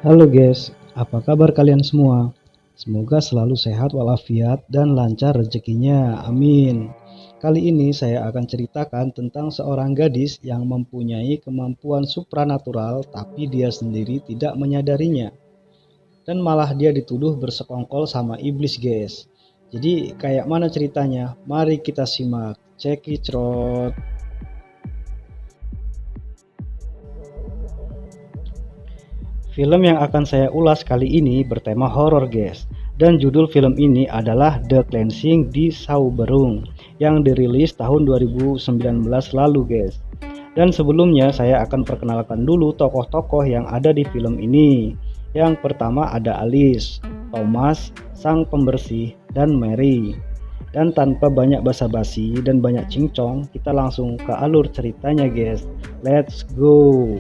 Halo guys, apa kabar kalian semua? Semoga selalu sehat walafiat dan lancar rezekinya, amin. Kali ini saya akan ceritakan tentang seorang gadis yang mempunyai kemampuan supranatural tapi dia sendiri tidak menyadarinya. Dan malah dia dituduh bersekongkol sama iblis guys. Jadi kayak mana ceritanya? Mari kita simak. Check it out. Film yang akan saya ulas kali ini bertema horor guys. Dan judul film ini adalah The Cleansing di Sauberung yang dirilis tahun 2019 lalu guys. Dan sebelumnya saya akan perkenalkan dulu tokoh-tokoh yang ada di film ini. Yang pertama ada Alice, Thomas, sang pembersih, dan Mary. Dan tanpa banyak basa-basi dan banyak cincong, kita langsung ke alur ceritanya guys. Let's go.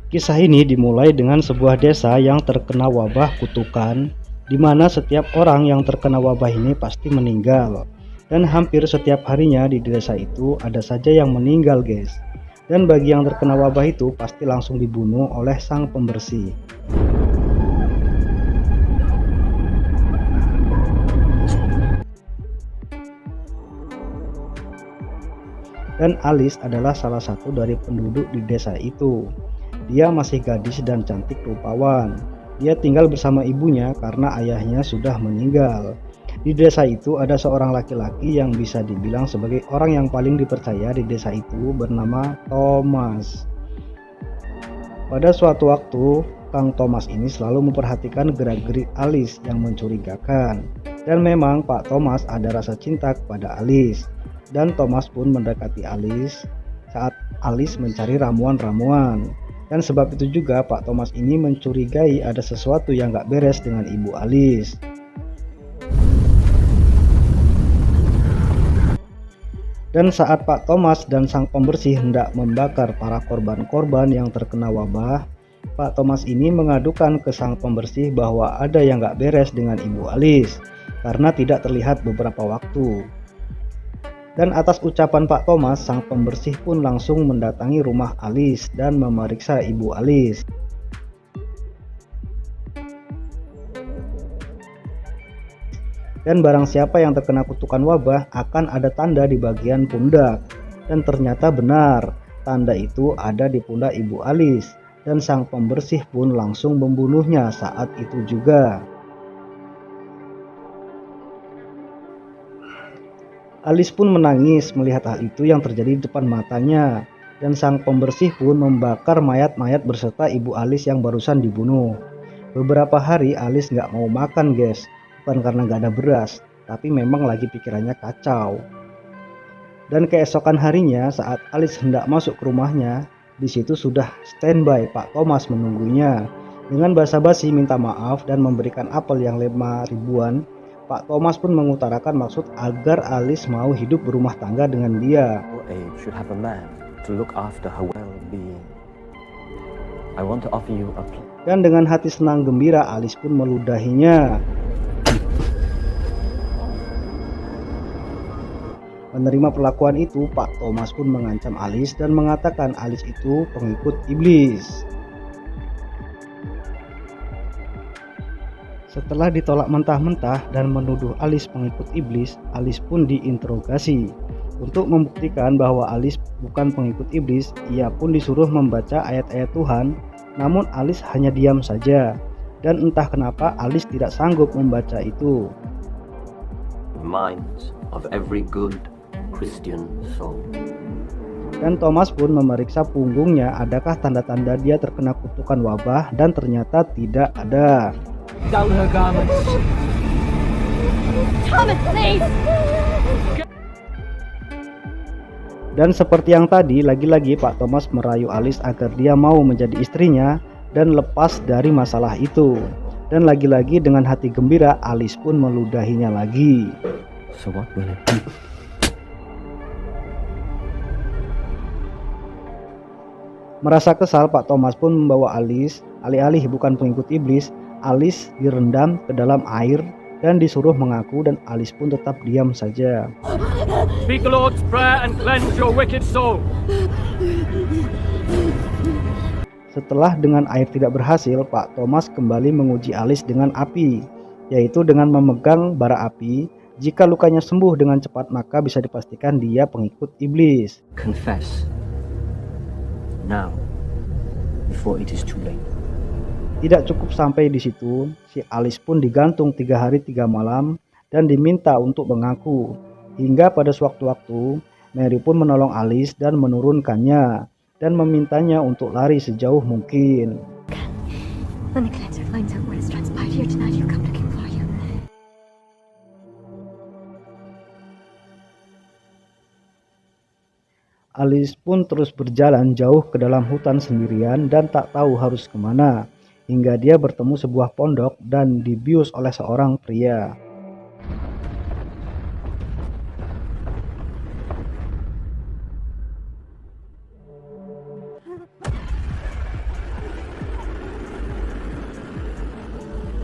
Kisah ini dimulai dengan sebuah desa yang terkena wabah kutukan, di mana setiap orang yang terkena wabah ini pasti meninggal. Dan hampir setiap harinya di desa itu ada saja yang meninggal guys. Dan bagi yang terkena wabah itu pasti langsung dibunuh oleh sang pembersih. Dan Alice adalah salah satu dari penduduk di desa itu. Dia masih gadis dan cantik rupawan. Dia tinggal bersama ibunya karena ayahnya sudah meninggal. Di desa itu ada seorang laki-laki yang bisa dibilang sebagai orang yang paling dipercaya di desa itu bernama Thomas. Pada suatu waktu, Kang Thomas ini selalu memperhatikan gerak-gerik Alice yang mencurigakan. Dan memang Pak Thomas ada rasa cinta kepada Alice. Dan Thomas pun mendekati Alice saat Alice mencari ramuan-ramuan. Dan sebab itu juga Pak Thomas ini mencurigai ada sesuatu yang gak beres dengan Ibu Alice. Dan saat Pak Thomas dan sang pembersih hendak membakar para korban-korban yang terkena wabah, Pak Thomas ini mengadukan ke sang pembersih bahwa ada yang gak beres dengan Ibu Alice karena tidak terlihat beberapa waktu. Dan atas ucapan Pak Thomas, sang pembersih pun langsung mendatangi rumah Alice dan memeriksa Ibu Alice. Dan barang siapa yang terkena kutukan wabah akan ada tanda di bagian pundak. Dan ternyata benar, tanda itu ada di pundak Ibu Alice. Dan sang pembersih pun langsung membunuhnya saat itu juga. Alice pun menangis melihat hal itu yang terjadi di depan matanya. Dan sang pembersih pun membakar mayat-mayat berserta Ibu Alice yang barusan dibunuh. Beberapa hari Alice nggak mau makan guys. Bukan karena nggak ada beras, tapi memang lagi pikirannya kacau. Dan keesokan harinya saat Alice hendak masuk ke rumahnya, di situ sudah standby Pak Thomas menunggunya. Dengan basa-basi minta maaf dan memberikan apel yang 5 ribuan. Pak Thomas pun mengutarakan maksud agar Alice mau hidup berumah tangga dengan dia. Dan dengan hati senang gembira Alice pun meludahinya. Menerima perlakuan itu, Pak Thomas pun mengancam Alice dan mengatakan Alice itu pengikut iblis. Setelah ditolak mentah-mentah dan menuduh Alice pengikut iblis, Alice pun diinterogasi. Untuk membuktikan bahwa Alice bukan pengikut iblis, ia pun disuruh membaca ayat-ayat Tuhan, namun Alice hanya diam saja. Dan entah kenapa Alice tidak sanggup membaca itu. Dan Thomas pun memeriksa punggungnya adakah tanda-tanda dia terkena kutukan wabah, dan ternyata tidak ada. Down her garments. Thomas, please. Dan seperti yang tadi, lagi-lagi Pak Thomas merayu Alice agar dia mau menjadi istrinya dan lepas dari masalah itu. Dan lagi-lagi dengan hati gembira Alice pun meludahinya lagi. So what will it be? Merasa kesal, Pak Thomas pun membawa Alice, alih-alih bukan pengikut iblis, Alice direndam ke dalam air dan disuruh mengaku, dan Alice pun tetap diam saja. Speak the Lord's Prayer and cleanse your wicked soul. Setelah dengan air tidak berhasil, Pak Thomas kembali menguji Alice dengan api, yaitu dengan memegang bara api. Jika lukanya sembuh dengan cepat, maka bisa dipastikan dia pengikut iblis. Confess. Now, before it is too late. Tidak cukup sampai di situ, si Alice pun digantung 3 hari 3 malam dan diminta untuk mengaku. Hingga pada sewaktu-waktu, Mary pun menolong Alice dan menurunkannya dan memintanya untuk lari sejauh mungkin. When the cleanser finds out what has transpired here tonight, he'll come looking for you. Alice pun terus berjalan jauh ke dalam hutan sendirian dan tak tahu harus kemana, hingga dia bertemu sebuah pondok dan dibius oleh seorang pria.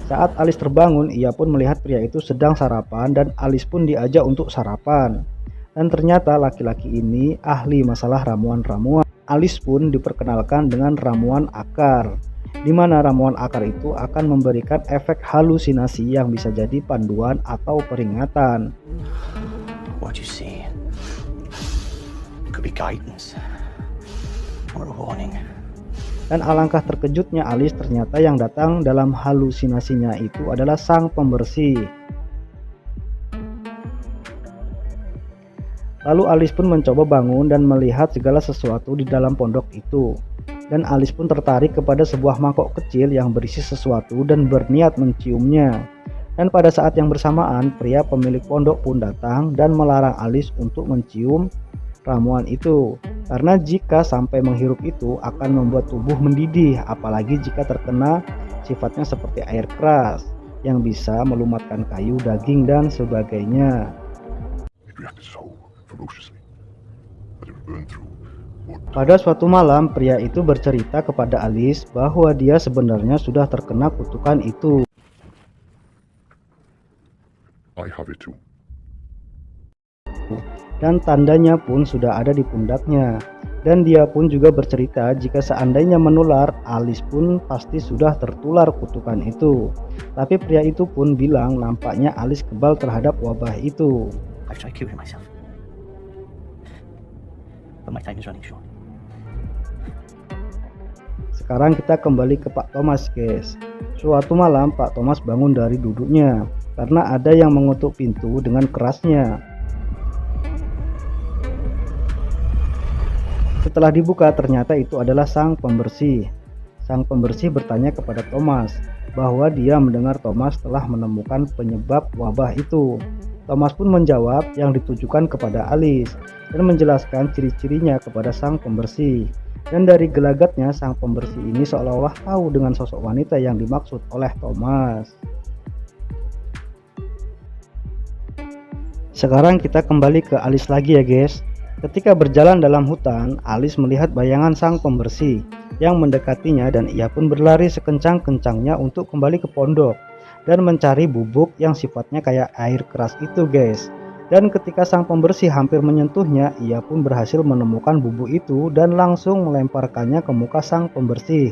Saat Alice terbangun, ia pun melihat pria itu sedang sarapan dan Alice pun diajak untuk sarapan. Dan ternyata laki-laki ini ahli masalah ramuan-ramuan. Alice pun diperkenalkan dengan ramuan akar, di mana ramuan akar itu akan memberikan efek halusinasi yang bisa jadi panduan atau peringatan. What you see could be guidance or a warning. Dan alangkah terkejutnya Alice, ternyata yang datang dalam halusinasinya itu adalah sang pembersih. Lalu Alice pun mencoba bangun dan melihat segala sesuatu di dalam pondok itu. Dan Alice pun tertarik kepada sebuah mangkok kecil yang berisi sesuatu dan berniat menciumnya. Dan pada saat yang bersamaan, pria pemilik pondok pun datang dan melarang Alice untuk mencium ramuan itu, karena jika sampai menghirup itu akan membuat tubuh mendidih, apalagi jika terkena sifatnya seperti air keras yang bisa melumatkan kayu, daging, dan sebagainya. Pada suatu malam, pria itu bercerita kepada Alice bahwa dia sebenarnya sudah terkena kutukan itu. I have it too. Dan tandanya pun sudah ada di pundaknya. Dan dia pun juga bercerita jika seandainya menular, Alice pun pasti sudah tertular kutukan itu. Tapi pria itu pun bilang nampaknya Alice kebal terhadap wabah itu. I've tried curing myself, but my time is running short. Sekarang kita kembali ke Pak Thomas, guys. Suatu malam Pak Thomas bangun dari duduknya karena ada yang mengetuk pintu dengan kerasnya. Setelah dibuka, ternyata itu adalah sang pembersih. Sang pembersih bertanya kepada Thomas bahwa dia mendengar Thomas telah menemukan penyebab wabah itu. Thomas pun menjawab yang ditujukan kepada Alice dan menjelaskan ciri-cirinya kepada sang pembersih. Dan dari gelagatnya, sang pembersih ini seolah-olah tahu dengan sosok wanita yang dimaksud oleh Thomas. Sekarang kita kembali ke Alice lagi ya guys. Ketika berjalan dalam hutan, Alice melihat bayangan sang pembersih yang mendekatinya dan ia pun berlari sekencang-kencangnya untuk kembali ke pondok dan mencari bubuk yang sifatnya kayak air keras itu guys. Dan ketika sang pembersih hampir menyentuhnya, ia pun berhasil menemukan bubuk itu dan langsung melemparkannya ke muka sang pembersih.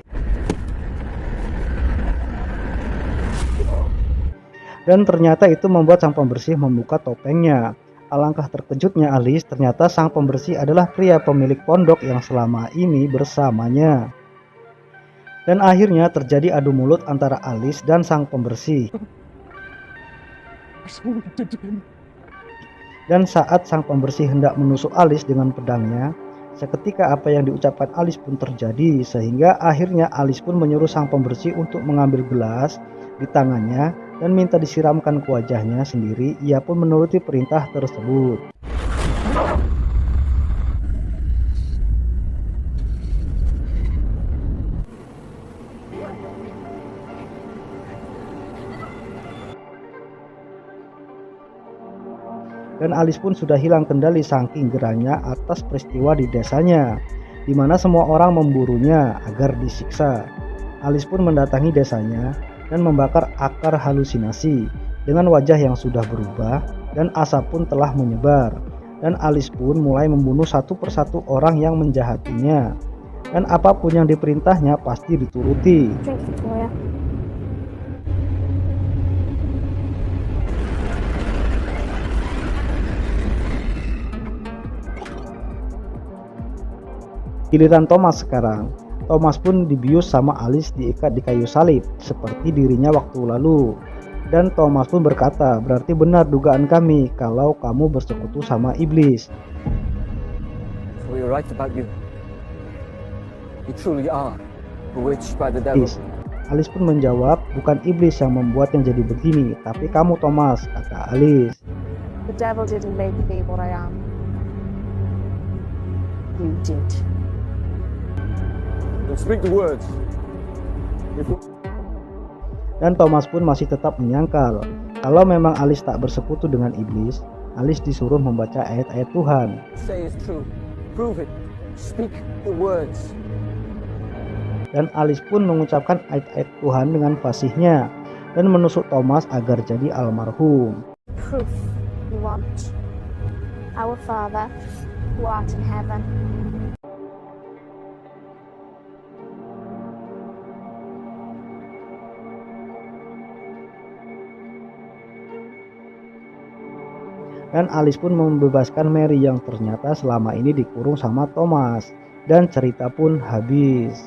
Dan ternyata itu membuat sang pembersih membuka topengnya. Alangkah terkejutnya Alice, ternyata sang pembersih adalah pria pemilik pondok yang selama ini bersamanya. Dan akhirnya terjadi adu mulut antara Alice dan sang pembersih. Dan saat sang pembersih hendak menusuk Alice dengan pedangnya, seketika apa yang diucapkan Alice pun terjadi, sehingga akhirnya Alice pun menyuruh sang pembersih untuk mengambil gelas di tangannya dan minta disiramkan ke wajahnya sendiri. Ia pun menuruti perintah tersebut. Dan Alice pun sudah hilang kendali saking gerahnya atas peristiwa di desanya, di mana semua orang memburunya agar disiksa. Alice pun mendatangi desanya dan membakar akar halusinasi dengan wajah yang sudah berubah dan asap pun telah menyebar. Dan Alice pun mulai membunuh satu persatu orang yang menjahatinya. dan apapun yang diperintahnya pasti dituruti. Drink, Victoria. Giliran Thomas sekarang. Thomas pun dibius sama Alice diikat di kayu salib seperti dirinya waktu lalu. Dan Thomas pun berkata, berarti benar dugaan kami kalau kamu bersekutu sama iblis. We were right about you. You truly are bewitched by the devil. Alice pun menjawab, bukan iblis yang membuat yang jadi begini, tapi kamu Thomas, kata Alice. The devil didn't make me what I am. You did. Then speak the words. Dan Thomas pun masih tetap menyangkal. Kalau memang Alice tak bersekutu dengan iblis, Alice disuruh membaca ayat-ayat Tuhan. Say it's true. Prove it. Speak the words. Dan Alice pun mengucapkan ayat-ayat Tuhan dengan fasihnya dan menusuk Thomas agar jadi almarhum. Proof you want. Our Father, who art in heaven. Dan Alice pun membebaskan Mary yang ternyata selama ini dikurung sama Thomas. Dan cerita pun habis.